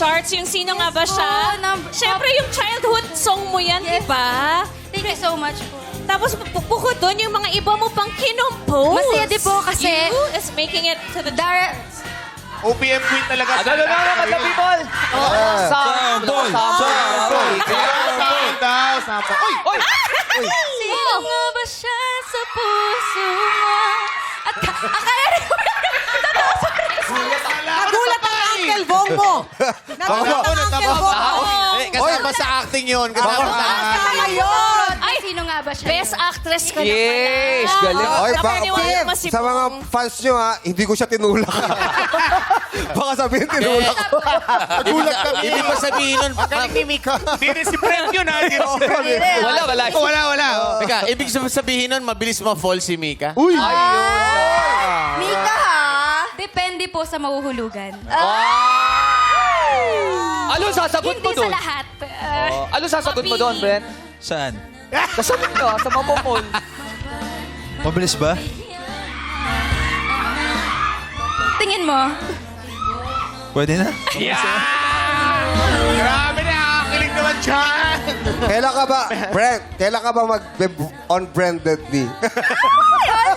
charts, yung sino nga ba siya? po, Siyempre, yung childhood song mo yan, di ba? Thank you so much po. Tapos, bukod doon, yung mga iba mo pang kinompose. Masaya din po kasi- You is making it to the OPM queen talaga. Ano na mga people? Sample! Sample daw, sample. Uy! Oy! Sino nga ba siya sa puso mo? At akala rin ko Nagulat ang Uncle Bongo. Nagulat ang Uncle Bongo. Kasama sa acting yun. Kasama sa acting. Ngayon. Ay, sino nga ba siya? Best actress ka Yes, na pala. galing. Oy, Dapat baka niwala mo si sa mga Bong. fans nyo ha, hindi ko siya tinulak. Baka sabihin tinulak ko. Nagulat kami. Hindi pa sabihin nun. Magaling ni Mika. Hindi rin si Brent yun ha. Hindi rin si Brent. Wala. Wala. Teka, ibig sabihin nun, mabilis ma-fall si Mika. Uy! Mika ha? Depende po sa mahuhulugan. Ano sasagot mo Hindi doon? sa lahat. Ano sasagot mo doon, Brent? Saan? Sasagot mo, sa mamamol. Mabilis ba? Tingin mo? Pwede na? Grabe na, kilig naman dyan. Kailan ka ba, Brent, kailan ka ba mag-on-brandedly?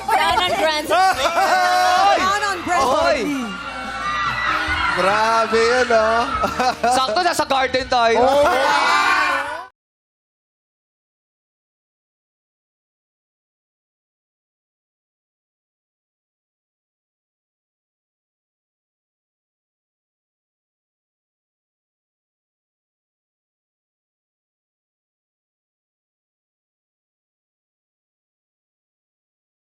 Down on Brand. Down on Brent. Oy! Grabe yun, oh. Sakto, nasa garden tayo. Oh,